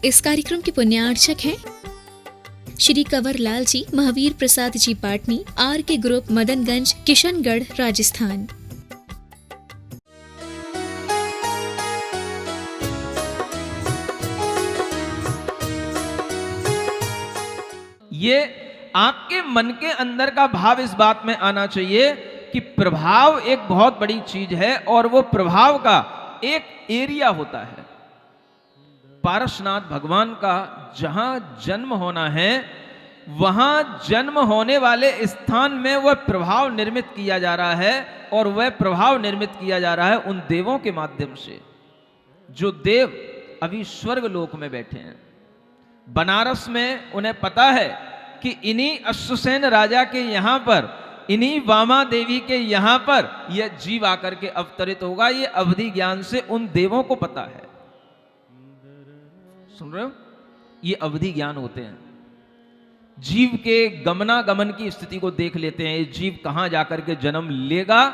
इस कार्यक्रम के पुण्यार्चक हैं श्री कंवर लाल जी, महावीर प्रसाद जी पाटनी, आर के ग्रुप, मदनगंज, किशनगढ़, राजस्थान। ये आपके मन के अंदर का भाव इस बात में आना चाहिए कि प्रभाव एक बहुत बड़ी चीज है और वो प्रभाव का एक एरिया होता है। पारसनाथ भगवान का जहां जन्म होना है, वहां जन्म होने वाले स्थान में वह प्रभाव निर्मित किया जा रहा है, और वह प्रभाव निर्मित किया जा रहा है उन देवों के माध्यम से जो देव अभी स्वर्ग लोक में बैठे हैं। बनारस में उन्हें पता है कि इन्हीं अश्वसेन राजा के यहां पर, इन्हीं वामा देवी के यहां पर यह जीव आकर के अवतरित होगा। यह अवधि ज्ञान से उन देवों को पता है। सुन रहे हो? ये अवधि ज्ञान होते हैं। जीव के गमनागमन की स्थिति को देख लेते हैं। ये जीव कहां जाकर के जन्म लेगा,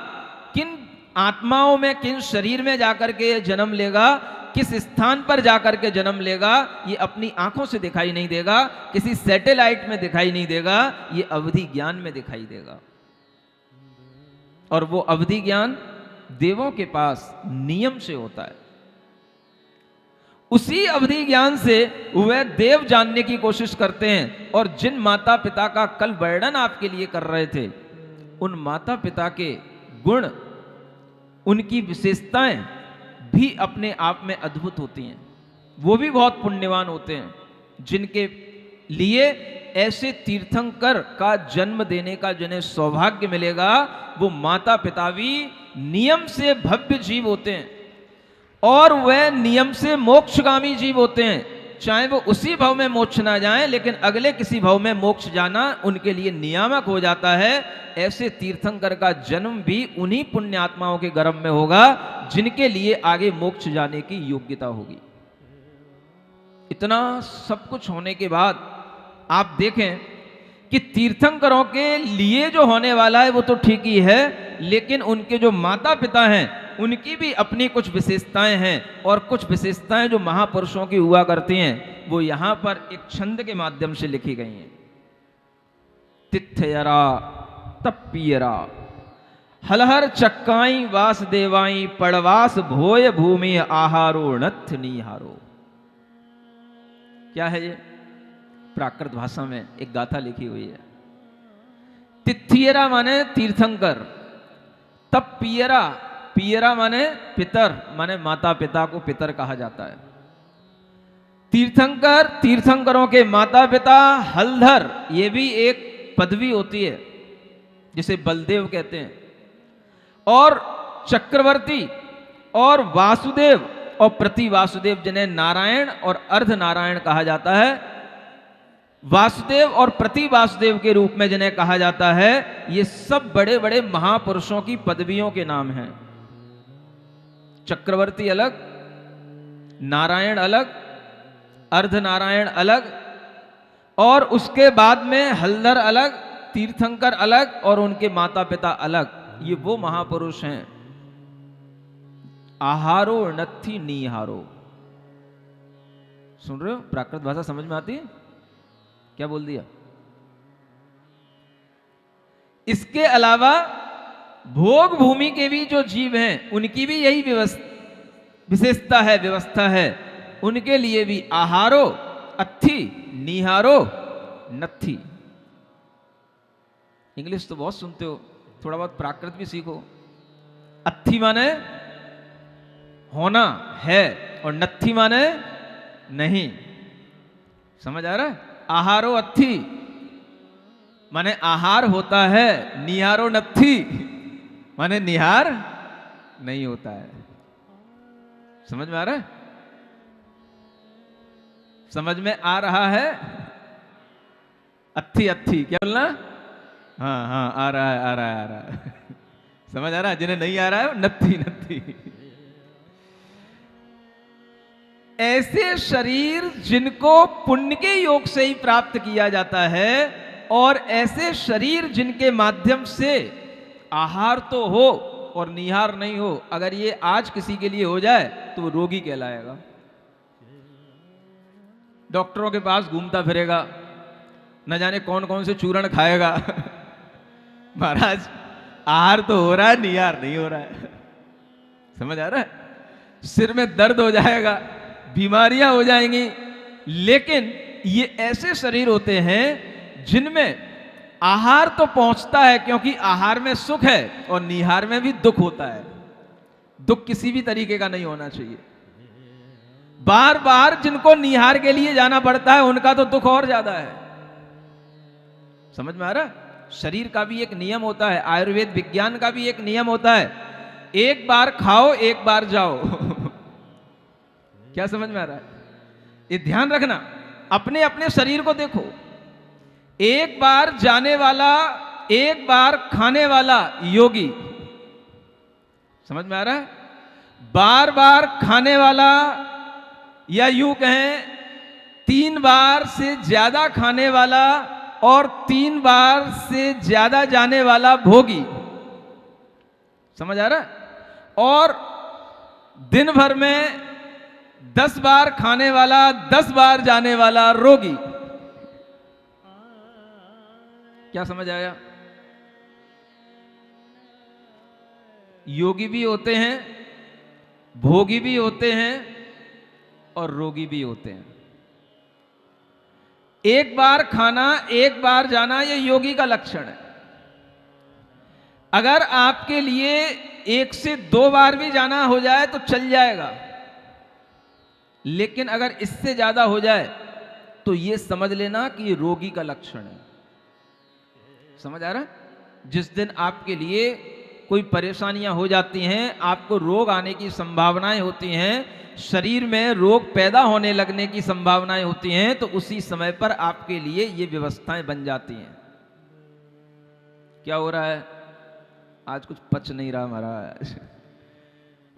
किन आत्माओं में, किन शरीर में जाकर के ये जन्म लेगा, किस स्थान पर जाकर के जन्म लेगा, ये अपनी आंखों से दिखाई नहीं देगा, किसी सैटेलाइट में दिखाई नहीं देगा, ये अवधि ज्ञान में दिखाई देगा। और वो अवधि ज्ञान देवों के पास नियम से होता है। उसी अवधि ज्ञान से वह देव जानने की कोशिश करते हैं। और जिन माता पिता का कल वर्णन आपके लिए कर रहे थे, उन माता पिता के गुण, उनकी विशेषताएं भी अपने आप में अद्भुत होती हैं। वो भी बहुत पुण्यवान होते हैं, जिनके लिए ऐसे तीर्थंकर का जन्म देने का जिन्हें सौभाग्य मिलेगा, वो माता पिता भी नियम से भव्य जीव होते हैं और वह नियम से मोक्षगामी जीव होते हैं। चाहे वो उसी भव में मोक्ष ना जाएं, लेकिन अगले किसी भव में मोक्ष जाना उनके लिए नियामक हो जाता है। ऐसे तीर्थंकर का जन्म भी उन्हीं पुण्यात्माओं के गर्भ में होगा जिनके लिए आगे मोक्ष जाने की योग्यता होगी। इतना सब कुछ होने के बाद आप देखें कि तीर्थंकरों के लिए जो होने वाला है वो तो ठीक ही है, लेकिन उनके जो माता पिता हैं उनकी भी अपनी कुछ विशेषताएं हैं। और कुछ विशेषताएं जो महापुरुषों की हुआ करती हैं, वो यहां पर एक छंद के माध्यम से लिखी गई हैं। तिथयरा तप्पियरा हलहर चक्काई वासदेवाई पड़वास भोय भूमि आहारो नथ निहारो। क्या है ये? प्राकृत भाषा में एक गाथा लिखी हुई है। तिथियरा माने तीर्थंकर, तप्पियरा, पियरा माने पितर, माने माता पिता को पितर कहा जाता है। तीर्थंकर, तीर्थंकरों के माता पिता। हलधर, ये भी एक पदवी होती है जिसे बलदेव कहते हैं। और चक्रवर्ती और वासुदेव और प्रति वासुदेव, जिन्हें नारायण और अर्ध नारायण कहा जाता है। वासुदेव और प्रति वासुदेव के रूप में जिन्हें कहा जाता है, ये सब बड़े बड़े महापुरुषों की पदवियों के नाम हैं। चक्रवर्ती अलग, नारायण अलग, अर्ध नारायण अलग, और उसके बाद में हलधर अलग, तीर्थंकर अलग, और उनके माता पिता अलग। ये वो महापुरुष हैं। आहारो नथी निहारो। सुन रहे हो? प्राकृत भाषा समझ में आती है? क्या बोल दिया? इसके अलावा भोग भूमि के भी जो जीव हैं, उनकी भी यही विशेषता है, व्यवस्था है। उनके लिए भी आहारो अथी, निहारो नथी। इंग्लिश तो बहुत सुनते हो, थोड़ा बहुत प्राकृत भी सीखो। अथी माने होना है और नथी माने नहीं। समझ आ रहा है? आहारो अथी माने आहार होता है, निहारो नथी माने निहार नहीं होता है। समझ में आ रहा है? समझ में आ रहा है? अथी अथी क्या बोलना? हाँ हाँ, आ रहा है, आ रहा है, आ रहा है। समझ आ रहा है? जिन्हें नहीं आ रहा है वो नथी नथी। ऐसे शरीर जिनको पुण्य के योग से ही प्राप्त किया जाता है, और ऐसे शरीर जिनके माध्यम से आहार तो हो और निहार नहीं हो, अगर ये आज किसी के लिए हो जाए तो वो रोगी कहलाएगा। डॉक्टरों के पास घूमता फिरेगा, न जाने कौन कौन से चूर्ण खाएगा। महाराज आहार तो हो रहा है, निहार नहीं हो रहा है। समझ आ रहा है? सिर में दर्द हो जाएगा, बीमारियां हो जाएंगी। लेकिन ये ऐसे शरीर होते हैं जिनमें आहार तो पहुंचता है, क्योंकि आहार में सुख है और निहार में भी दुख होता है। दुख किसी भी तरीके का नहीं होना चाहिए। बार बार जिनको निहार के लिए जाना पड़ता है उनका तो दुख और ज्यादा है। समझ में आ रहा है? शरीर का भी एक नियम होता है, आयुर्वेद विज्ञान का भी एक नियम होता है, एक बार खाओ एक बार जाओ। क्या समझ में आ रहा है? ये ध्यान रखना, अपने अपने शरीर को देखो। एक बार जाने वाला, एक बार खाने वाला योगी। समझ में आ रहा है? बार बार खाने वाला, या यूं कहें 3 बार से ज्यादा खाने वाला और 3 बार से ज्यादा जाने वाला भोगी। समझ आ रहा है? और दिन भर में 10 बार खाने वाला, 10 बार जाने वाला रोगी। क्या समझ आया? योगी भी होते हैं, भोगी भी होते हैं और रोगी भी होते हैं। एक बार खाना, एक बार जाना, यह योगी का लक्षण है। अगर आपके लिए 1 से 2 बार भी जाना हो जाए तो चल जाएगा, लेकिन अगर इससे ज्यादा हो जाए तो यह समझ लेना कि ये रोगी का लक्षण है। समझ आ रहा है? जिस दिन आपके लिए कोई परेशानियां हो जाती हैं, आपको रोग आने की संभावनाएं होती हैं, शरीर में रोग पैदा होने लगने की संभावनाएं होती हैं, तो उसी समय पर आपके लिए ये व्यवस्थाएं बन जाती हैं। क्या हो रहा है? आज कुछ पच नहीं रहा महाराज,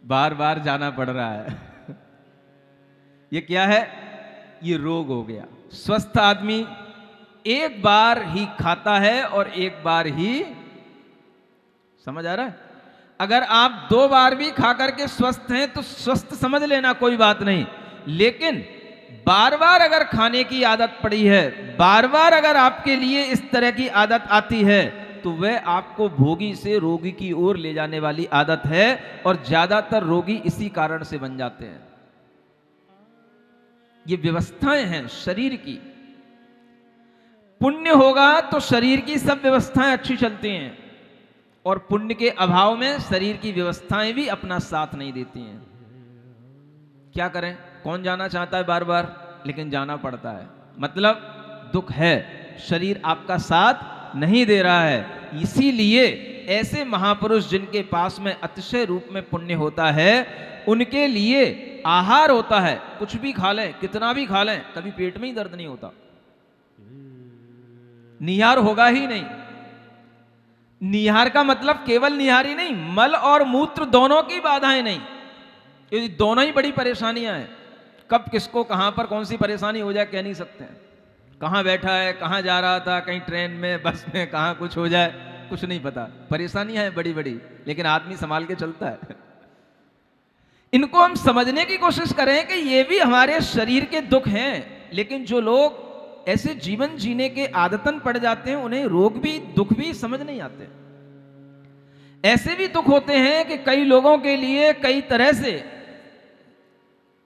बार बार जाना पड़ रहा है। ये क्या है? ये रोग हो गया। स्वस्थ आदमी एक बार ही खाता है और एक बार ही, समझ आ रहा है? अगर आप 2 बार भी खा करके स्वस्थ हैं तो स्वस्थ समझ लेना, कोई बात नहीं। लेकिन बार बार अगर खाने की आदत पड़ी है, बार बार अगर आपके लिए इस तरह की आदत आती है, तो वह आपको भोगी से रोगी की ओर ले जाने वाली आदत है, और ज्यादातर रोगी इसी कारण से बन जाते हैं। ये व्यवस्थाएं हैं शरीर की। पुण्य होगा तो शरीर की सब व्यवस्थाएं अच्छी चलती हैं, और पुण्य के अभाव में शरीर की व्यवस्थाएं भी अपना साथ नहीं देती हैं। क्या करें? कौन जाना चाहता है बार बार? लेकिन जाना पड़ता है। मतलब दुख है, शरीर आपका साथ नहीं दे रहा है। इसीलिए ऐसे महापुरुष जिनके पास में अतिशय रूप में पुण्य होता है, उनके लिए आहार होता है, कुछ भी खा लें, कितना भी खा लें, कभी पेट में ही दर्द नहीं होता, निहार होगा ही नहीं। निहार का मतलब केवल निहार ही नहीं, मल और मूत्र दोनों की बाधाएं नहीं। ये दोनों ही बड़ी परेशानियां हैं। कब किसको कहां पर कौन सी परेशानी हो जाए कह नहीं सकते हैं। कहां बैठा है, कहां जा रहा था, कहीं ट्रेन में, बस में, कहां कुछ हो जाए, कुछ नहीं पता। परेशानियां हैं बड़ी बड़ी, लेकिन आदमी संभाल के चलता है। इनको हम समझने की कोशिश करें कि ये भी हमारे शरीर के दुख हैं। लेकिन जो लोग ऐसे जीवन जीने के आदतन पड़ जाते हैं, उन्हें रोग भी दुख भी समझ नहीं आते। ऐसे भी दुख होते हैं कि कई लोगों के लिए कई तरह से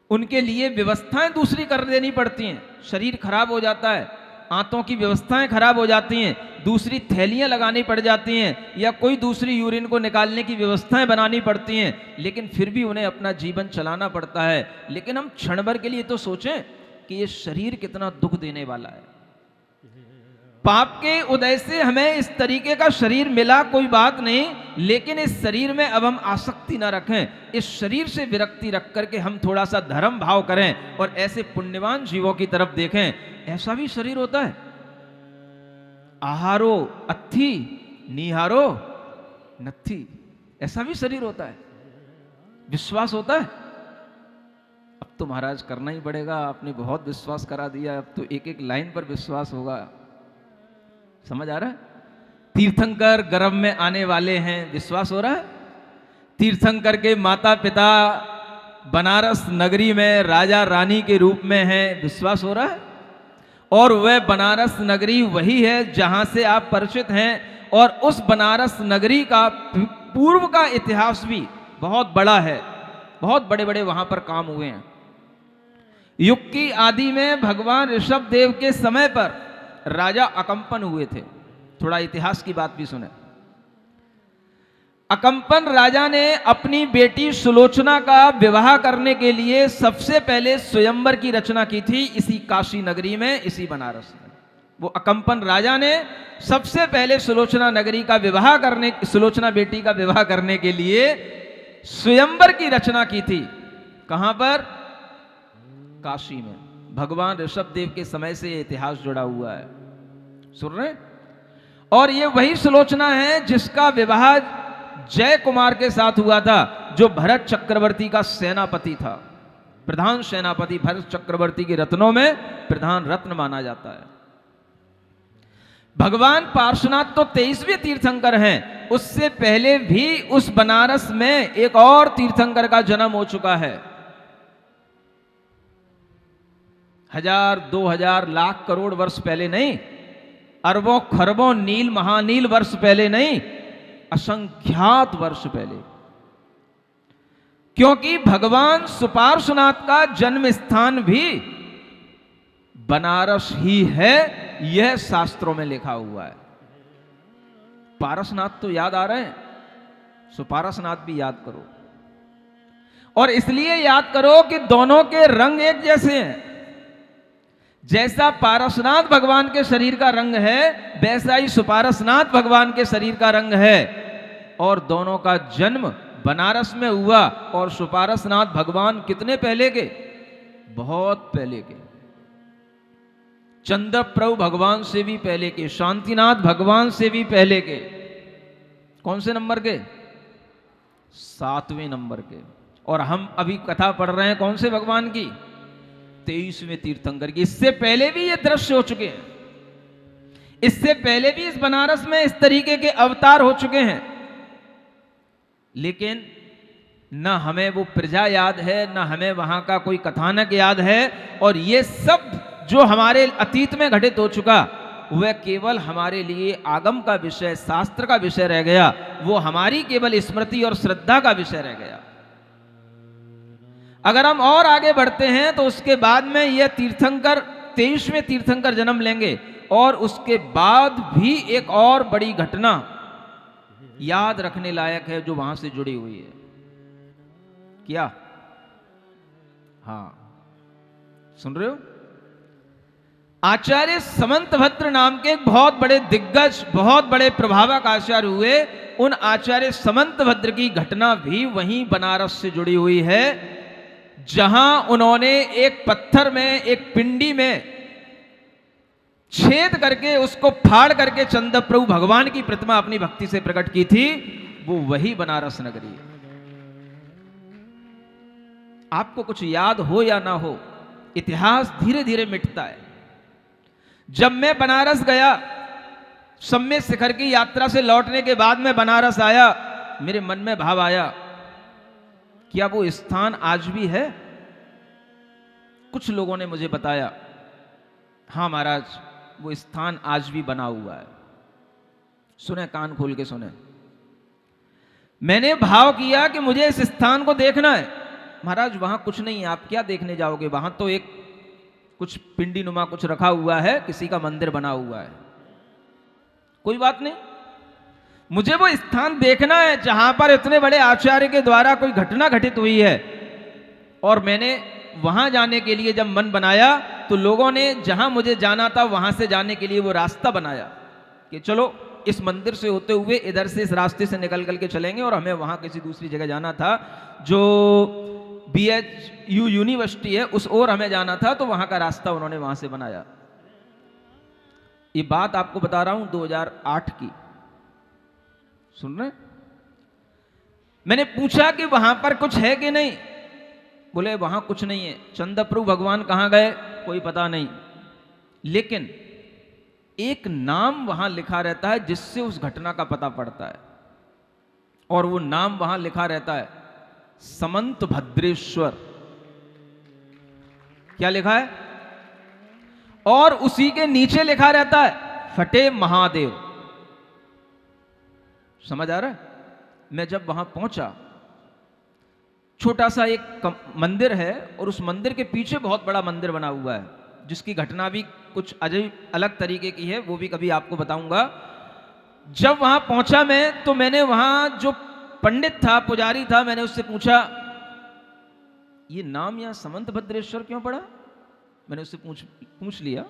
उनके लिए व्यवस्थाएं दूसरी कर देनी पड़ती हैं। शरीर खराब हो जाता है, आंतों की व्यवस्थाएं खराब हो जाती हैं, दूसरी थैलियां लगानी पड़ जाती हैं, या कोई दूसरी यूरिन को निकालने की व्यवस्थाएं बनानी पड़ती हैं, लेकिन फिर भी उन्हें अपना जीवन चलाना पड़ता है। लेकिन हम क्षण भर के लिए तो सोचें कि ये शरीर कितना दुख देने वाला है। पाप के उदय से हमें इस तरीके का शरीर मिला, कोई बात नहीं, लेकिन इस शरीर में अब हम आसक्ति ना रखें। इस शरीर से विरक्ति रख करके हम थोड़ा सा धर्म भाव करें और ऐसे पुण्यवान जीवों की तरफ देखें। ऐसा भी शरीर होता है। आहारो अत्थि, निहारो नत्थि, ऐसा भी शरीर होता है। विश्वास होता है। अब तो महाराज करना ही पड़ेगा, आपने बहुत विश्वास करा दिया, अब तो एक एक लाइन पर विश्वास होगा। समझ आ रहा है? तीर्थंकर गर्भ में आने वाले हैं, विश्वास हो रहा है? तीर्थंकर के माता पिता बनारस नगरी में राजा रानी के रूप में हैं, विश्वास हो रहा है? और वह बनारस नगरी वही है जहां से आप परिचित हैं, और उस बनारस नगरी का पूर्व का इतिहास भी बहुत बड़ा है, बहुत बड़े बड़े वहां पर काम हुए हैं। युग की आदि में भगवान ऋषभ देव के समय पर राजा अकंपन हुए थे। थोड़ा इतिहास की बात भी सुने। अकंपन राजा ने अपनी बेटी सुलोचना का विवाह करने के लिए सबसे पहले स्वयंवर की रचना की थी, इसी काशी नगरी में, इसी बनारस में। वो अकंपन राजा ने सबसे पहले सुलोचना नगरी का विवाह करने, सुलोचना बेटी का विवाह करने के लिए स्वयंवर की रचना की थी। कहां पर? काशी में। भगवान ऋषभ देव के समय से यह इतिहास जुड़ा हुआ है, सुन रहे? और ये वही सुलोचना है जिसका विवाह जय कुमार के साथ हुआ था, जो भरत चक्रवर्ती का सेनापति था, प्रधान सेनापति। भरत चक्रवर्ती के रत्नों में प्रधान रत्न माना जाता है। भगवान पार्श्वनाथ तो 23वें तीर्थंकर हैं, उससे पहले भी उस बनारस में एक और तीर्थंकर का जन्म हो चुका है। 1000, 2000, लाख, करोड़ वर्ष पहले नहीं, अरबों खरबों नील महानील वर्ष पहले नहीं, असंख्यात वर्ष पहले। क्योंकि भगवान सुपार्श्वनाथ का जन्म स्थान भी बनारस ही है, यह शास्त्रों में लिखा हुआ है। पारसनाथ तो याद आ रहे हैं, सुपार्श्वनाथ भी याद करो। और इसलिए याद करो कि दोनों के रंग एक जैसे हैं। जैसा पारसनाथ भगवान के शरीर का रंग है, वैसा ही सुपार्श्वनाथ भगवान के शरीर का रंग है। और दोनों का जन्म बनारस में हुआ। और सुपार्श्वनाथ भगवान कितने पहले के? बहुत पहले के। चंद्रप्रभु भगवान से भी पहले के, शांतिनाथ भगवान से भी पहले के। कौन से नंबर के? 7वें नंबर के। और हम अभी कथा पढ़ रहे हैं कौन से भगवान की? 23वें तीर्थंकर की। इससे पहले भी ये दृश्य हो चुके हैं, इससे पहले भी इस बनारस में इस तरीके के अवतार हो चुके हैं। लेकिन न हमें वो प्रजा याद है, न हमें वहां का कोई कथानक याद है। और ये सब जो हमारे अतीत में घटित हो चुका, वह केवल हमारे लिए आगम का विषय, शास्त्र का विषय रह गया। वो हमारी केवल स्मृति और श्रद्धा का विषय रह गया। अगर हम और आगे बढ़ते हैं तो उसके बाद में यह तीर्थंकर 23वें तीर्थंकर जन्म लेंगे। और उसके बाद भी एक और बड़ी घटना याद रखने लायक है जो वहां से जुड़ी हुई है। क्या? हाँ, सुन रहे हो? आचार्य समंतभद्र नाम के एक बहुत बड़े दिग्गज, बहुत बड़े प्रभावक आचार्य हुए। उन आचार्य समंतभद्र की घटना भी वहीं बनारस से जुड़ी हुई है, जहां उन्होंने एक पत्थर में, एक पिंडी में छेद करके, उसको फाड़ करके चंद्रप्रभु भगवान की प्रतिमा अपनी भक्ति से प्रकट की थी। वो वही बनारस नगरी है। आपको कुछ याद हो या ना हो, इतिहास धीरे धीरे मिटता है। जब मैं बनारस गया, सम्मेद शिखर की यात्रा से लौटने के बाद मैं बनारस आया, मेरे मन में भाव आया, क्या वो स्थान आज भी है? कुछ लोगों ने मुझे बताया, हाँ महाराज, वो स्थान आज भी बना हुआ है। सुने, कान खोल के सुने। मैंने भाव किया कि मुझे इस स्थान को देखना है। महाराज वहां कुछ नहीं है, आप क्या देखने जाओगे? वहां तो एक कुछ पिंडी नुमा कुछ रखा हुआ है, किसी का मंदिर बना हुआ है। कोई बात नहीं, मुझे वो स्थान देखना है जहां पर इतने बड़े आचार्य के द्वारा कोई घटना घटित हुई है। और मैंने वहां जाने के लिए जब मन बनाया, तो लोगों ने जहां मुझे जाना था वहां से जाने के लिए वो रास्ता बनाया कि चलो इस मंदिर से होते हुए इधर से, इस रास्ते से निकल के चलेंगे। और हमें वहां किसी दूसरी जगह जाना था, जो BHU यूनिवर्सिटी है, उस ओर हमें जाना था, तो वहां का रास्ता उन्होंने वहां से बनाया। ये बात आपको बता रहा हूं 2008 की, सुन रहे? मैंने पूछा कि वहां पर कुछ है कि नहीं? बोले वहां कुछ नहीं है। चंद्रप्रभु भगवान कहां गए कोई पता नहीं, लेकिन एक नाम वहां लिखा रहता है जिससे उस घटना का पता पड़ता है। और वो नाम वहां लिखा रहता है समंत भद्रेश्वर, क्या लिखा है? और उसी के नीचे लिखा रहता है फटे महादेव। समझ आ रहा है? मैं जब वहां पहुंचा, छोटा सा एक मंदिर है और उस मंदिर के पीछे बहुत बड़ा मंदिर बना हुआ है, जिसकी घटना भी कुछ अजय अलग तरीके की है, वो भी कभी आपको बताऊंगा। जब वहां पहुंचा मैं, तो मैंने वहां जो पंडित था, पुजारी था, मैंने उससे पूछा ये नाम यहां समंत भद्रेश्वर क्यों पड़ा? मैंने उससे पूछ लिया,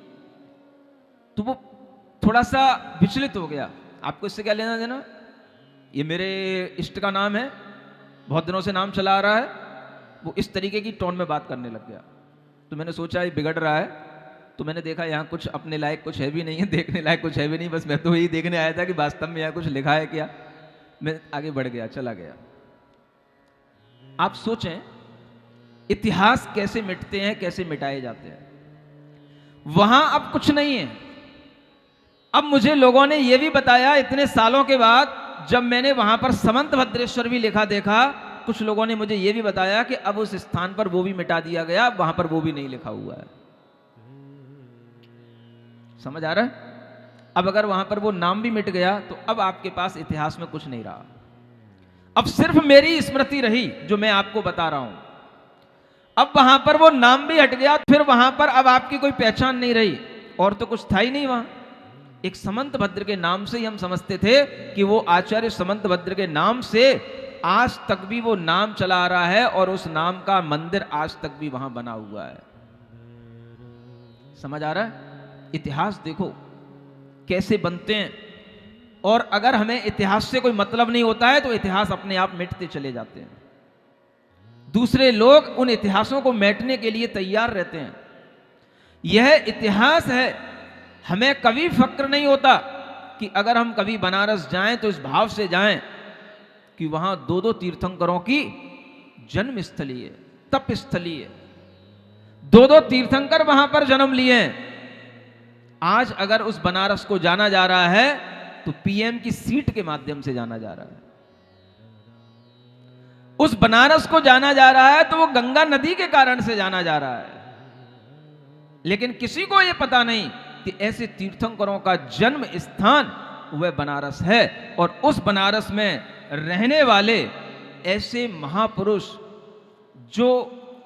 तो वो थोड़ा सा विचलित हो गया। आपको इससे क्या लेना देना? ये मेरे इष्ट का नाम है, बहुत दिनों से नाम चला आ रहा है। वो इस तरीके की टोन में बात करने लग गया। तो मैंने सोचा ये बिगड़ रहा है, तो मैंने देखा यहाँ कुछ अपने लायक कुछ है भी नहीं है, देखने लायक कुछ है भी नहीं, बस मैं तो यही देखने आया था कि वास्तव में यहाँ कुछ लिखा है क्या। मैं आगे बढ़ गया, चला गया। आप सोचें इतिहास कैसे मिटते हैं, कैसे मिटाए जाते हैं। वहां अब कुछ नहीं है। अब मुझे लोगों ने यह भी बताया इतने सालों के बाद, जब मैंने वहां पर समंत भद्रेश्वर भी लिखा देखा, कुछ लोगों ने मुझे यह भी बताया कि अब उस स्थान पर वो भी मिटा दिया गया, वहां पर वो भी नहीं लिखा हुआ है। समझ आ रहा है? अब अगर वहां पर वो नाम भी मिट गया, तो अब आपके पास इतिहास में कुछ नहीं रहा। अब सिर्फ मेरी स्मृति रही जो मैं आपको बता रहा हूं। अब वहां पर वो नाम भी हट गया, फिर वहां पर अब आपकी कोई पहचान नहीं रही, और तो कुछ था ही नहीं वहां। एक समंत भद्र के नाम से ही हम समझते थे कि वो आचार्य समंत भद्र के नाम से आज तक भी वो नाम चला आ रहा है, और उस नाम का मंदिर आज तक भी वहां बना हुआ है। समझ आ रहा है? इतिहास देखो कैसे बनते हैं। और अगर हमें इतिहास से कोई मतलब नहीं होता है, तो इतिहास अपने आप मिटते चले जाते हैं। दूसरे लोग उन इतिहासों को मिटने के लिए तैयार रहते हैं। यह इतिहास है। हमें कभी फक्र नहीं होता कि अगर हम कभी बनारस जाएं तो इस भाव से जाएं कि वहां दो दो तीर्थंकरों की जन्म स्थली है, तप स्थली है। दो दो तीर्थंकर वहां पर जन्म लिए हैं। आज अगर उस बनारस को जाना जा रहा है, तो पीएम की सीट के माध्यम से जाना जा रहा है। उस बनारस को जाना जा रहा है तो वो गंगा नदी के कारण से जाना जा रहा है। लेकिन किसी को यह पता नहीं कि ऐसे तीर्थंकरों का जन्म स्थान वह बनारस है, और उस बनारस में रहने वाले ऐसे महापुरुष जो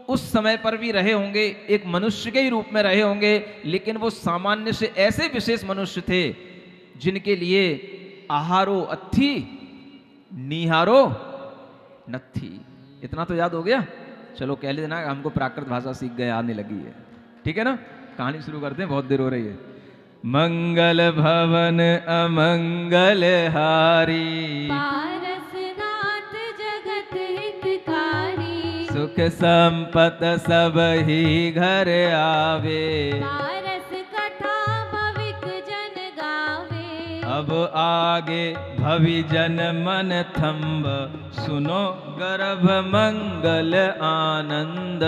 उस समय पर भी रहे होंगे, एक मनुष्य के ही रूप में रहे होंगे, लेकिन वो सामान्य से ऐसे विशेष मनुष्य थे जिनके लिए आहारो अथी निहारो नथी। इतना तो याद हो गया। चलो कह लेना हमको प्राकृत भाषा सीख गए, आने लगी है। ठीक है ना? कहानी शुरू करते हैं, बहुत देर हो रही है। मंगल भवन अमंगल हारी, पारसनाथ जगत हितकारी, सुख संपत सब ही घर आवे, पारस कथा भविक जन गावे। अब आगे भवि जन मन थंब, सुनो गर्भ मंगल आनंद।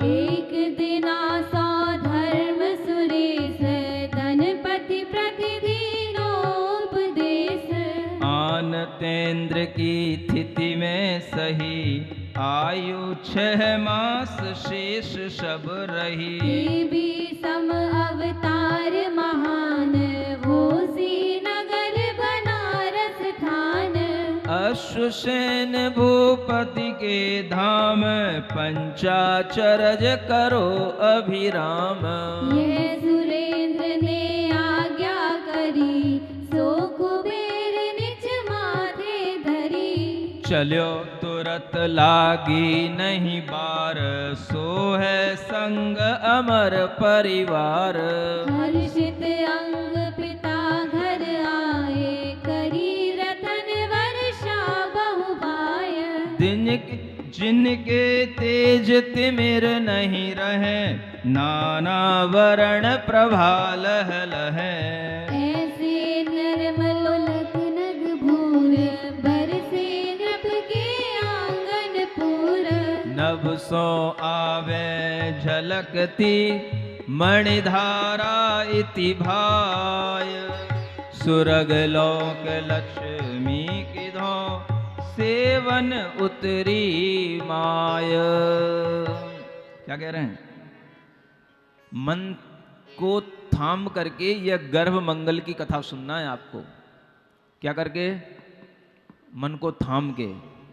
एक दिना सौ धर्म सुरेश, धनपति प्रतिदिनोपदेश। आन तेंद्र की तिथि में सही, आयु 6 मास शेष सब रही। देवी सम अवतार महान, होसी नगर बनारस थान। अश्वसेन भूपति के धाम, पंचाचरज करो अभिराम। यह सुरेंद्र ने आज्ञा करी, सो कुबेर निज माथे धरी। चलो तुरत लागी नहीं बार, सो है संग अमर परिवार। हर्षित अंग पिता घर आए, करी रतन वर्षा बहुबाय। जिनके तेज तिमिर नहीं रहे, नाना वरण प्रभा लह लहे। ऐसे निर्मलोलक नग भूर, बरसे नभ के आंगन पूर। नभ सो आवे झलकती, मणिधारा इति भाय। सुरग लोक लक्ष्मी की धो, सेव देवन उतरी माय। क्या कह रहे हैं? मन को थाम करके यह गर्भ मंगल की कथा सुनना है आपको। क्या करके? मन को थाम के।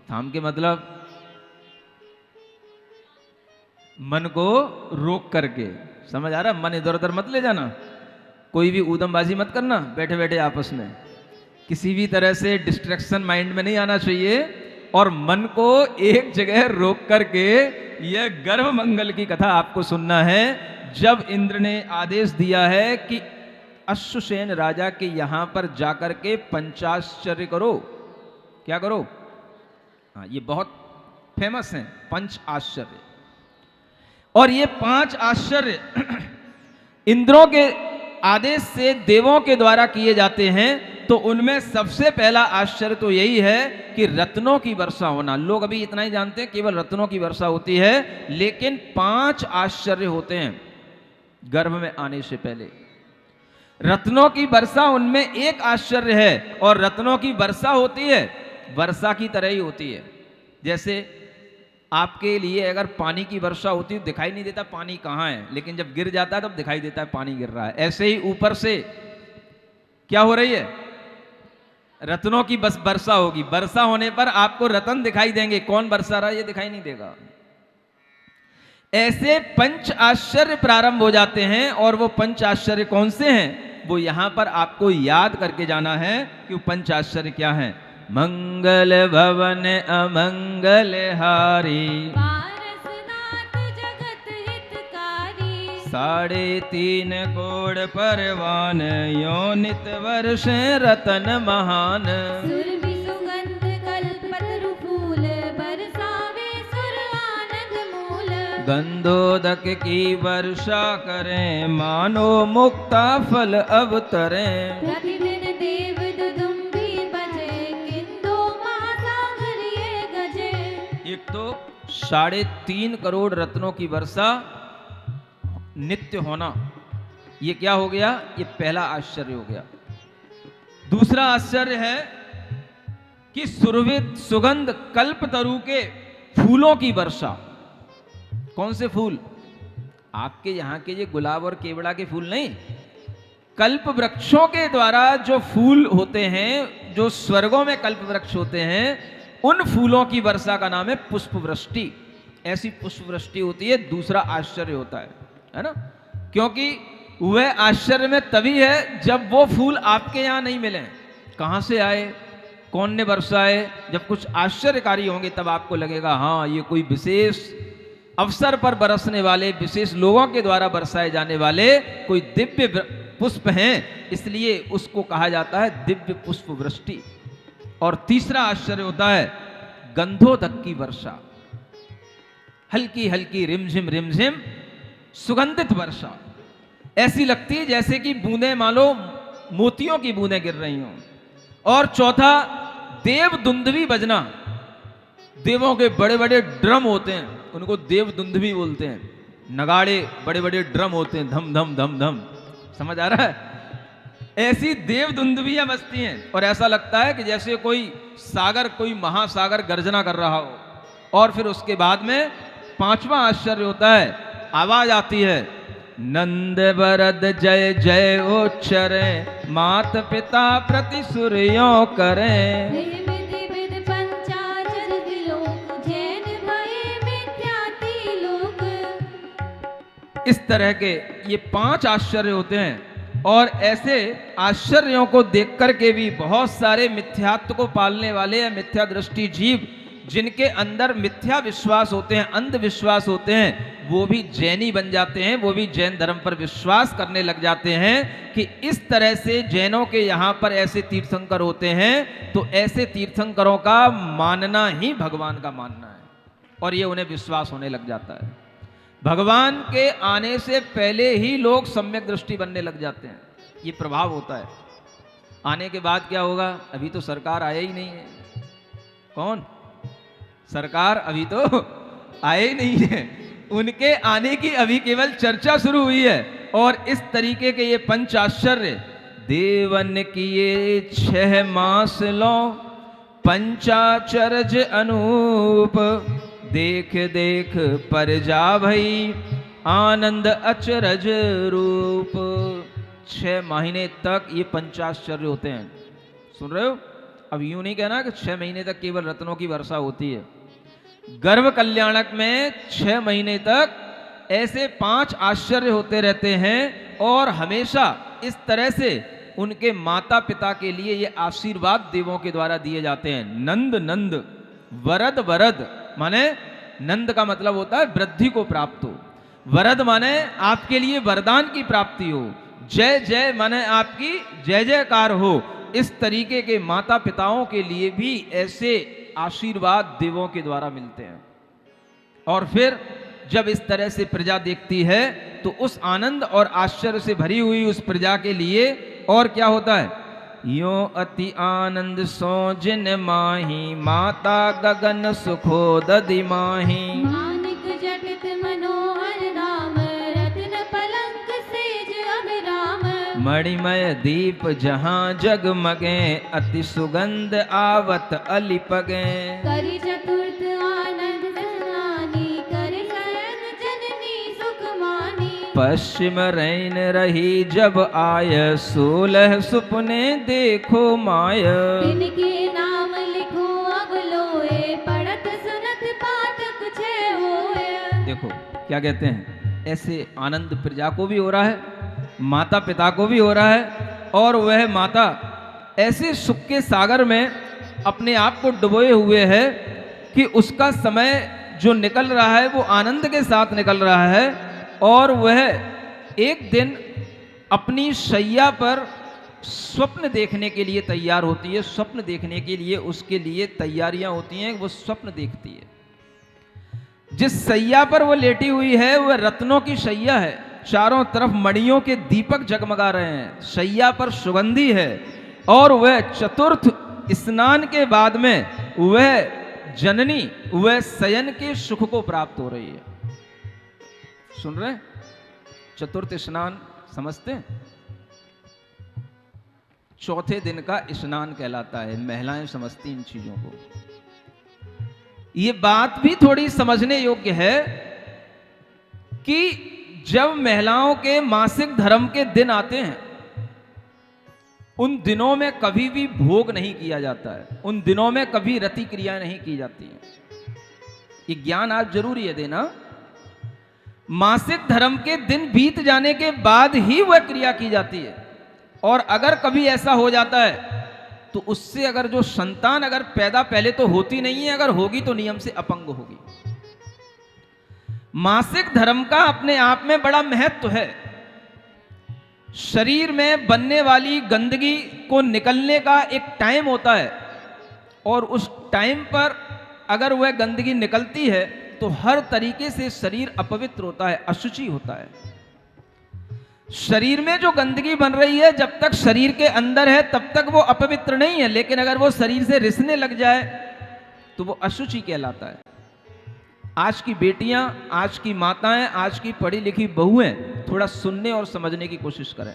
थाम के मतलब मन को रोक करके। समझ आ रहा? मन इधर उधर मत ले जाना, कोई भी ऊधमबाजी मत करना बैठे बैठे आपस में, किसी भी तरह से डिस्ट्रैक्शन माइंड में नहीं आना चाहिए, और मन को एक जगह रोक करके यह गर्भ मंगल की कथा आपको सुनना है। जब इंद्र ने आदेश दिया है कि अश्वसेन राजा के यहां पर जाकर के पंचाश्चर्य करो। क्या करो? हाँ, ये बहुत फेमस हैं पंच आश्चर्य। और ये 5 आश्चर्य इंद्रों के आदेश से देवों के द्वारा किए जाते हैं। तो उनमें सबसे पहला आश्चर्य तो यही है कि रत्नों की वर्षा होना। लोग अभी इतना ही जानते हैं केवल रत्नों की वर्षा होती है, लेकिन 5 आश्चर्य होते हैं गर्भ में आने से पहले। रत्नों की वर्षा उनमें एक आश्चर्य है, और रत्नों की वर्षा होती है वर्षा की तरह ही होती है। जैसे आपके लिए अगर पानी की वर्षा होती है दिखाई नहीं देता पानी कहाँ है, लेकिन जब गिर जाता है तब दिखाई देता है पानी गिर रहा है। ऐसे ही ऊपर से क्या हो रही है? रत्नों की बस वर्षा होगी। वर्षा होने पर आपको रत्न दिखाई देंगे, कौन बरसा रहा है ये दिखाई नहीं देगा। ऐसे 5 आश्चर्य प्रारंभ हो जाते हैं, और वो 5 आश्चर्य कौन से हैं वो यहां पर आपको याद करके जाना है कि वो 5 आश्चर्य क्या हैं। मंगल भवन अमंगल हारी, पारसनाथ जगत हितकारी, 3.5 कोड़ परवान, योनित वर्ष रतन महान। सुरभि सुगंध कल्पतरु फूल, बरसावे सुर आनंद मूल। गंधोदक की वर्षा करें, मानो मुक्ता फल अवतरें। प्रतिदिन देव दुदुम्बी बजे, किंदो महासागर ये गजे। एक तो 3.5 करोड़ रत्नों की वर्षा नित्य होना, ये क्या हो गया? ये पहला आश्चर्य हो गया। दूसरा आश्चर्य है कि सुरभित सुगंध कल्पतरु के फूलों की वर्षा। कौन से फूल? आपके यहां के ये गुलाब और केवड़ा के फूल नहीं, कल्प वृक्षों के द्वारा जो फूल होते हैं, जो स्वर्गों में कल्प वृक्ष होते हैं, उन फूलों की वर्षा का नाम है पुष्प वृष्टि। ऐसी पुष्प वृष्टि होती है। दूसरा आश्चर्य होता है ना? क्योंकि वह आश्चर्य में तभी है जब वो फूल आपके यहां नहीं मिले। कहां से आए, कौन ने बरसाए? जब कुछ आश्चर्यकारी होंगे तब आपको लगेगा हाँ ये कोई विशेष अवसर पर बरसने वाले, विशेष लोगों के द्वारा बरसाए जाने वाले कोई दिव्य पुष्प हैं, इसलिए उसको कहा जाता है दिव्य पुष्प वृष्टि। और तीसरा आश्चर्य होता है गंधोदक की वर्षा, हल्की हल्की रिमझिम सुगंधित वर्षा, ऐसी लगती है जैसे कि बूंदें मानो मोतियों की बूंदें गिर रही हों। और चौथा देव दुंदुभी बजना, देवों के बड़े बड़े ड्रम होते हैं, उनको देव दुंदुभी बोलते हैं। नगाड़े बड़े बड़े ड्रम होते हैं, धम धम धम धम, समझ आ रहा है? ऐसी देव दुंदुभियां बजती हैं, और ऐसा लगता है कि जैसे कोई सागर, कोई महासागर गर्जना कर रहा हो। और फिर उसके बाद में 5वां आश्चर्य होता है, आवाज आती है नंद बरद जय जय उच्चरे, मात पिता प्रति सूर्यों करें। विधि विधि पंचाचर विलोक, जैन भये मिथ्यातिलोक। इस तरह के ये 5 आश्चर्य होते हैं। और ऐसे आश्चर्यों को देख करके भी बहुत सारे मिथ्यात्व को पालने वाले या मिथ्या दृष्टि जीव, जिनके अंदर मिथ्या विश्वास होते हैं, अंधविश्वास होते हैं, वो भी जैनी बन जाते हैं, वो भी जैन धर्म पर विश्वास करने लग जाते हैं कि इस तरह से जैनों के यहाँ पर ऐसे तीर्थंकर होते हैं, तो ऐसे तीर्थंकरों का मानना ही भगवान का मानना है, और ये उन्हें विश्वास होने लग जाता है। भगवान के आने से पहले ही लोग सम्यक दृष्टि बनने लग जाते हैं, ये प्रभाव होता है। आने के बाद क्या होगा? अभी तो सरकार आया ही नहीं है। कौन? सरकार अभी तो आए ही नहीं है, उनके आने की अभी केवल चर्चा शुरू हुई है। और इस तरीके के ये 5 आश्चर्य, देवन किए 6 मास लो, पंचाचरज अनूप, देख देख पर जा भई, आनंद अचरज रूप। 6 महीने तक ये पंचाश्चर्य होते हैं। सुन रहे हो? अब यूं नहीं कहना कि 6 महीने तक केवल रत्नों की वर्षा होती है। गर्भ कल्याणक में 6 महीने तक ऐसे 5 आश्चर्य होते रहते हैं और हमेशा इस तरह से उनके माता पिता के लिए ये आशीर्वाद देवों के द्वारा दिए जाते हैं। नंद नंद, वरद वरद, माने नंद का मतलब होता है वृद्धि को प्राप्त हो, वरद माने आपके लिए वरदान की प्राप्ति हो, जय जय माने आपकी जय जयकार हो। इस तरीके के माता पिताओं के लिए भी ऐसे आशीर्वाद देवों के द्वारा मिलते हैं। और फिर जब इस तरह से प्रजा देखती है तो उस आनंद और आश्चर्य से भरी हुई उस प्रजा के लिए और क्या होता है? यो अति आनंद सो जिन माही, माता गगन सुखो दधि माही। मानिक जटित मनोहर नाम, रत्न पलंग सेज अभिराम। मणिमय दीप जहाँ जगमगे, अति सुगंध आवत अलिपगे। करि चतुर्थ आनंद स्नानी, करि शयन जननी सुख मानी। पश्चिम रैन रही जब आय, 16 सुपने देखो माय। तिनके नाम लिखो अब लोए, पढ़त सुनत पाठक छे होए। देखो क्या कहते हैं, ऐसे आनंद प्रजा को भी हो रहा है, माता पिता को भी हो रहा है, और वह माता ऐसे सुख के सागर में अपने आप को डुबोए हुए है कि उसका समय जो निकल रहा है वो आनंद के साथ निकल रहा है। और वह एक दिन अपनी शैया पर स्वप्न देखने के लिए तैयार होती है। स्वप्न देखने के लिए उसके लिए तैयारियां होती हैं, वो स्वप्न देखती है। जिस शैया पर वो लेटी हुई है वह रत्नों की शैया है, चारों तरफ मणियों के दीपक जगमगा रहे हैं, शैया पर सुगंधी है, और वह चतुर्थ स्नान के बाद में वह जननी वह शयन के सुख को प्राप्त हो रही है। सुन रहे? चतुर्थ स्नान समझते हैं? चौथे दिन का स्नान कहलाता है। महिलाएं समझती इन चीजों को। ये बात भी थोड़ी समझने योग्य है कि जब महिलाओं के मासिक धर्म के दिन आते हैं, उन दिनों में कभी भी भोग नहीं किया जाता है, उन दिनों में कभी रति क्रिया नहीं की जाती है। ये ज्ञान आज जरूरी है देना। मासिक धर्म के दिन बीत जाने के बाद ही वह क्रिया की जाती है, और अगर कभी ऐसा हो जाता है तो उससे अगर जो संतान अगर पैदा पहले तो होती नहीं है, अगर होगी तो नियम से अपंग होगी। मासिक धर्म का अपने आप में बड़ा महत्व है। शरीर में बनने वाली गंदगी को निकलने का एक टाइम होता है, और उस टाइम पर अगर वह गंदगी निकलती है तो हर तरीके से शरीर अपवित्र होता है, अशुचि होता है। शरीर में जो गंदगी बन रही है जब तक शरीर के अंदर है तब तक वो अपवित्र नहीं है, लेकिन अगर वो शरीर से रिसने लग जाए तो वो अशुचि कहलाता है। आज की बेटियां, आज की माताएं, आज की पढ़ी लिखी बहुएं थोड़ा सुनने और समझने की कोशिश करें।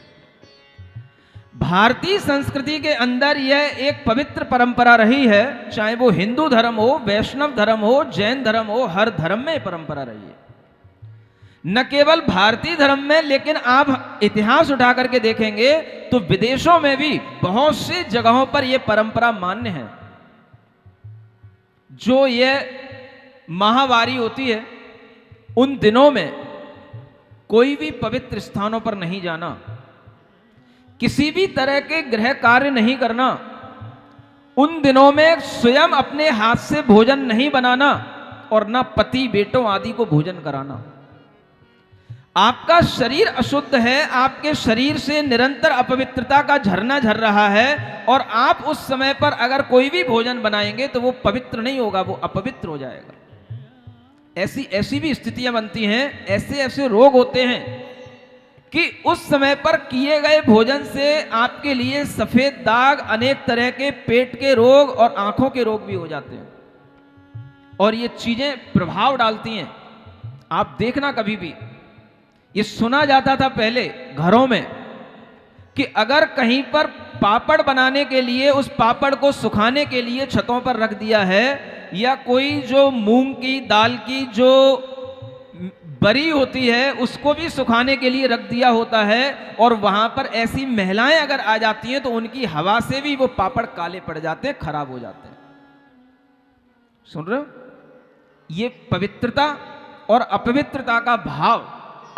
भारतीय संस्कृति के अंदर यह एक पवित्र परंपरा रही है, चाहे वो हिंदू धर्म हो, वैष्णव धर्म हो, जैन धर्म हो, हर धर्म में परंपरा रही है। न केवल भारतीय धर्म में, लेकिन आप इतिहास उठा करके देखेंगे तो विदेशों में भी बहुत सी जगहों पर यह परंपरा मान्य है। जो ये माहवारी होती है उन दिनों में कोई भी पवित्र स्थानों पर नहीं जाना, किसी भी तरह के गृह कार्य नहीं करना, उन दिनों में स्वयं अपने हाथ से भोजन नहीं बनाना, और ना पति बेटों आदि को भोजन कराना। आपका शरीर अशुद्ध है, आपके शरीर से निरंतर अपवित्रता का झरना झर रहा है, और आप उस समय पर अगर कोई भी भोजन बनाएंगे तो वो पवित्र नहीं होगा, वो अपवित्र हो जाएगा। ऐसी भी स्थितियां बनती हैं, ऐसे रोग होते हैं कि उस समय पर किए गए भोजन से आपके लिए सफेद दाग, अनेक तरह के पेट के रोग और आंखों के रोग भी हो जाते हैं, और ये चीजें प्रभाव डालती हैं। आप देखना, कभी भी ये सुना जाता था पहले घरों में कि अगर कहीं पर पापड़ बनाने के लिए उस पापड़ को सुखाने के लिए छतों पर रख दिया है, या कोई जो मूंग की दाल की जो बरी होती है उसको भी सुखाने के लिए रख दिया होता है, और वहां पर ऐसी महिलाएं अगर आ जाती हैं तो उनकी हवा से भी वो पापड़ काले पड़ जाते हैं, खराब हो जाते हैं। सुन रहे हो? ये पवित्रता और अपवित्रता का भाव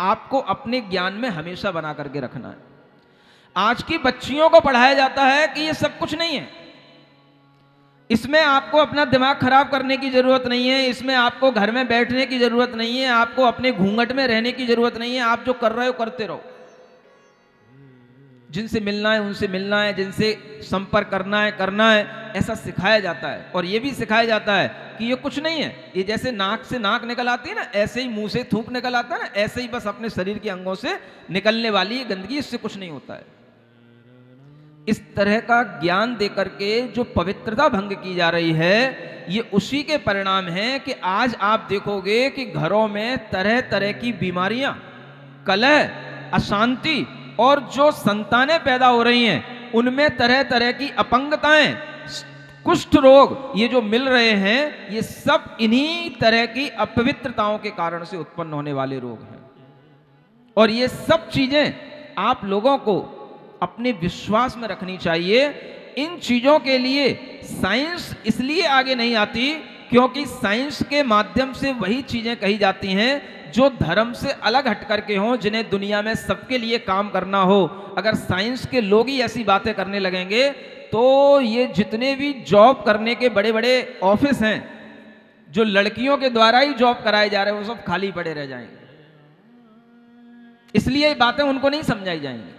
आपको अपने ज्ञान में हमेशा बना करके रखना है। आज की बच्चियों को पढ़ाया जाता है कि ये सब कुछ नहीं है, इसमें आपको अपना दिमाग खराब करने की जरूरत नहीं है, इसमें आपको घर में बैठने की जरूरत नहीं है, आपको अपने घूंघट में रहने की जरूरत नहीं है, आप जो कर रहे हो करते रहो। जिनसे मिलना है उनसे मिलना है, जिनसे संपर्क करना है, ऐसा सिखाया जाता है। और ये भी सिखाया जाता है कि ये कुछ नहीं है, ये जैसे नाक से नाक निकल आती है ना, ऐसे ही मुंह से थूक निकल आता है ना, ऐसे ही बस अपने शरीर के अंगों से निकलने वाली गंदगी, इससे कुछ नहीं होता है। इस तरह का ज्ञान देकर के जो पवित्रता भंग की जा रही है, ये उसी के परिणाम है कि आज आप देखोगे कि घरों में तरह तरह की बीमारियां, कलह, अशांति और जो संतानें पैदा हो रही हैं उनमें तरह तरह की अपंगताएं, कुष्ठ रोग, ये जो मिल रहे हैं, ये सब इन्हीं तरह की अपवित्रताओं के कारण से उत्पन्न होने वाले रोग हैं। और ये सब चीजें आप लोगों को अपने विश्वास में रखनी चाहिए। इन चीजों के लिए साइंस इसलिए आगे नहीं आती क्योंकि साइंस के माध्यम से वही चीजें कही जाती हैं जो धर्म से अलग हट करके हों, जिन्हें दुनिया में सबके लिए काम करना हो। अगर साइंस के लोग ही ऐसी बातें करने लगेंगे तो ये जितने भी जॉब करने के बड़े बड़े ऑफिस हैं, जो लड़कियों के द्वारा ही जॉब कराए जा रहे हैं, वो सब खाली पड़े रह जाएंगे। इसलिए ये बातें उनको नहीं समझाई जाएंगी।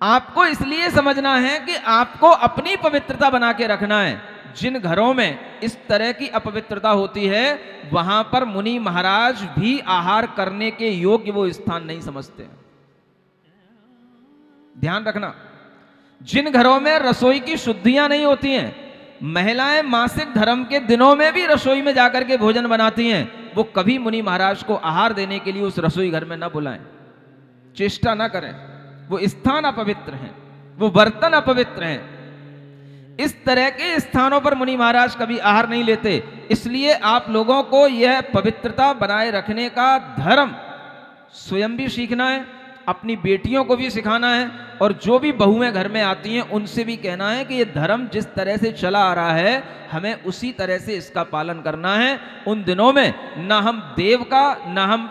आपको इसलिए समझना है कि आपको अपनी पवित्रता बना के रखना है। जिन घरों में इस तरह की अपवित्रता होती है वहां पर मुनि महाराज भी आहार करने के योग्य वो स्थान नहीं समझते। ध्यान रखना, जिन घरों में रसोई की शुद्धियां नहीं होती हैं, महिलाएं मासिक धर्म के दिनों में भी रसोई में जाकर के भोजन बनाती हैं, वो कभी मुनि महाराज को आहार देने के लिए उस रसोई घर में न बुलाएं, चेष्टा ना करें। वो स्थान अपवित्र हैं, वो बर्तन अपवित्र हैं। इस तरह के स्थानों पर मुनि महाराज कभी आहार नहीं लेते। इसलिए आप लोगों को यह पवित्रता बनाए रखने का धर्म स्वयं भी सीखना है, अपनी बेटियों को भी सिखाना है, और जो भी बहुएं घर में आती हैं उनसे भी कहना है कि ये धर्म जिस तरह से चला आ रहा है हमें उसी तरह से इसका पालन करना है। उन दिनों में ना हम देव का, ना हम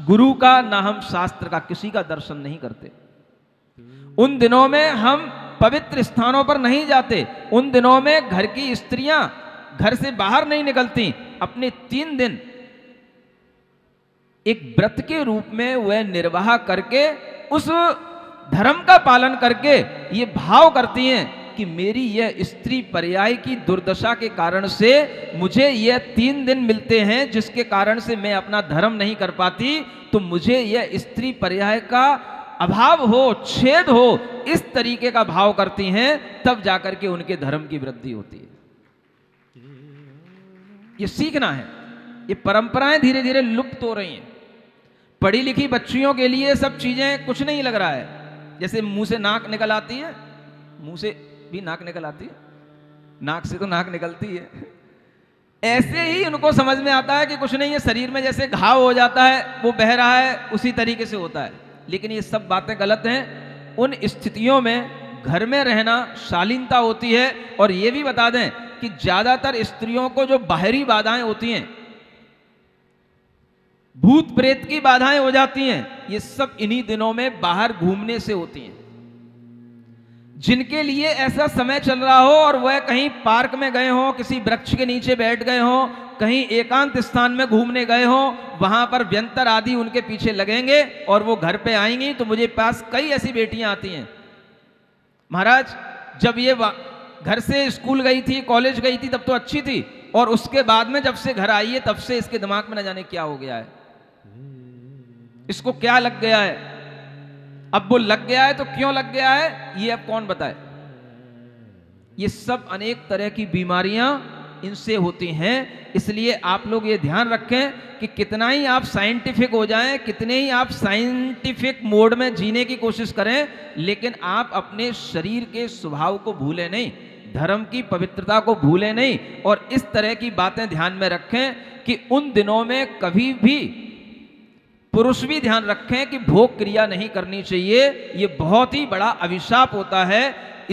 गुरु का, ना हम शास्त्र का, किसी का दर्शन नहीं करते। उन दिनों में हम पवित्र स्थानों पर नहीं जाते। उन दिनों में घर की स्त्रियां घर से बाहर नहीं निकलती। अपने 3 दिन एक व्रत के रूप में वह निर्वाह करके उस धर्म का पालन करके ये भाव करती हैं कि मेरी यह स्त्री पर्याय की दुर्दशा के कारण से मुझे यह 3 दिन मिलते हैं जिसके कारण से मैं अपना धर्म नहीं कर पाती, तो मुझे यह स्त्री पर्याय का अभाव हो, छेद हो, इस तरीके का भाव करती हैं। तब जाकर के उनके धर्म की वृद्धि होती है। ये सीखना है। ये परंपराएं धीरे धीरे लुप्त हो रही हैं। पढ़ी लिखी बच्चियों के लिए सब चीजें कुछ नहीं लग रहा है। जैसे मुंह से नाक निकल आती है, मुंह से भी नाक निकल आती है, नाक से तो नाक निकलती है, ऐसे ही उनको समझ में आता है कि कुछ नहीं है। शरीर में जैसे घाव हो जाता है, वो बह रहा है, उसी तरीके से होता है। लेकिन ये सब बातें गलत हैं। उन स्थितियों में घर में रहना शालीनता होती है। और ये भी बता दें कि ज्यादातर स्त्रियों को जो बाहरी बाधाएं होती हैं, भूत प्रेत की बाधाएं हो जाती हैं, ये सब इन्हीं दिनों में बाहर घूमने से होती हैं। जिनके लिए ऐसा समय चल रहा हो और वह कहीं पार्क में गए हों, किसी वृक्ष के नीचे बैठ गए हों, कहीं एकांत स्थान में घूमने गए हों, वहां पर व्यंतर आदि उनके पीछे लगेंगे और वो घर पे आएंगी। तो मुझे पास कई ऐसी बेटियां आती हैं, महाराज जब ये घर से स्कूल गई थी, कॉलेज गई थी, तब तो अच्छी थी, और उसके बाद में जब से घर आई है तब से इसके दिमाग में न जाने क्या हो गया है, इसको क्या लग गया है। अब वो लग गया है तो क्यों लग गया है ये अब कौन बताए। ये सब अनेक तरह की बीमारियां इनसे होती हैं। इसलिए आप लोग ये ध्यान रखें कि कितना ही आप साइंटिफिक हो जाएं, कितने ही आप साइंटिफिक मोड में जीने की कोशिश करें, लेकिन आप अपने शरीर के स्वभाव को भूलें नहीं, धर्म की पवित्रता को भूलें नहीं। और इस तरह की बातें ध्यान में रखें कि उन दिनों में कभी भी पुरुष भी ध्यान रखें कि भोग क्रिया नहीं करनी चाहिए। ये बहुत ही बड़ा अभिशाप होता है।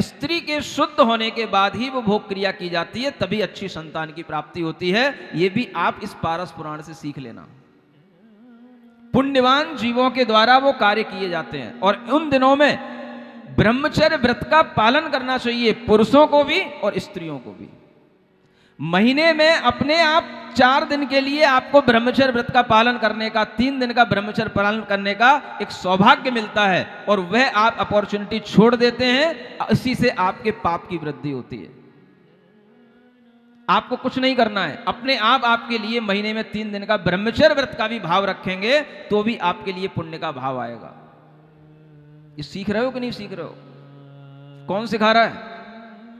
स्त्री के शुद्ध होने के बाद ही वो भोग क्रिया की जाती है, तभी अच्छी संतान की प्राप्ति होती है। ये भी आप इस पारस पुराण से सीख लेना। पुण्यवान जीवों के द्वारा वो कार्य किए जाते हैं और उन दिनों में ब्रह्मचर्य व्रत का पालन करना चाहिए, पुरुषों को भी और स्त्रियों को भी। महीने में अपने आप 4 दिन के लिए आपको ब्रह्मचर्य व्रत का पालन करने का, 3 दिन का ब्रह्मचर्य पालन करने का एक सौभाग्य मिलता है और वह आप अपॉर्चुनिटी छोड़ देते हैं। इसी से आपके पाप की वृद्धि होती है। आपको कुछ नहीं करना है, अपने आप आपके लिए महीने में 3 दिन का ब्रह्मचर्य व्रत का भी भाव रखेंगे तो भी आपके लिए पुण्य का भाव आएगा। ये सीख रहे हो कि नहीं सीख रहे हो? कौन सिखा रहा है?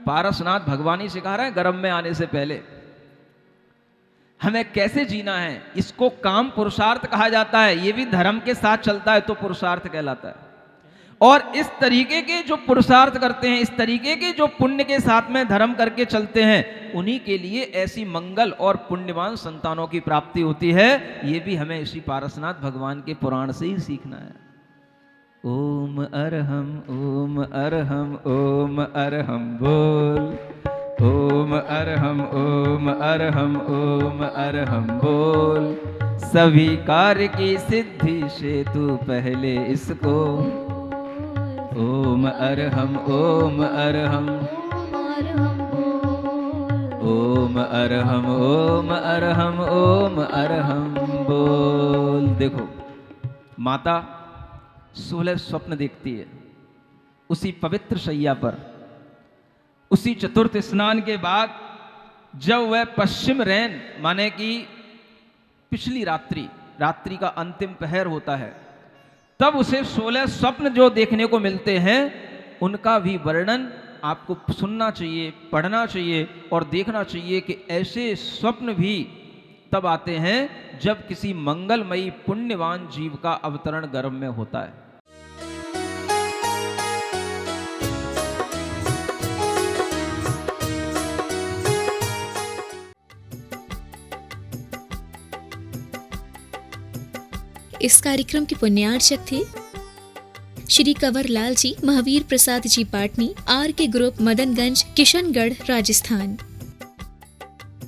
पारसनाथ भगवान ही सिखा रहे हैं। गर्भ में आने से पहले हमें कैसे जीना है, इसको काम पुरुषार्थ कहा जाता है। ये भी धर्म के साथ चलता है तो पुरुषार्थ कहलाता है। और इस तरीके के जो पुरुषार्थ करते हैं, इस तरीके के जो पुण्य के साथ में धर्म करके चलते हैं, उन्हीं के लिए ऐसी मंगल और पुण्यवान संतानों की प्राप्ति होती है। ये भी हमें इसी पारसनाथ भगवान के पुराण से ही सीखना है। ओम अरहम ओम अरहम ओम अरहम बोल, ओम अरहम ओम अरहम ओम अरहम बोल। सभी कार्य की सिद्धि से तू पहले इसको ओम अरहम ओम अरहम ओम अरहम ओम अरहम ओम अरहम बोल। देखो, माता 16 स्वप्न देखती है उसी पवित्र शैया पर। उसी चतुर्थ स्नान के बाद जब वह पश्चिम रैन माने कि पिछली रात्रि का अंतिम पहर होता है, तब उसे 16 स्वप्न जो देखने को मिलते हैं, उनका भी वर्णन आपको सुनना चाहिए, पढ़ना चाहिए और देखना चाहिए कि ऐसे स्वप्न भी तब आते हैं जब किसी मंगलमयी पुण्यवान जीव का अवतरण गर्भ में होता है। इस कार्यक्रम के पुण्यार्चक थे श्री कंवर लाल जी, महावीर प्रसाद जी पाटनी, आर के ग्रुप, मदनगंज, किशनगढ़, राजस्थान।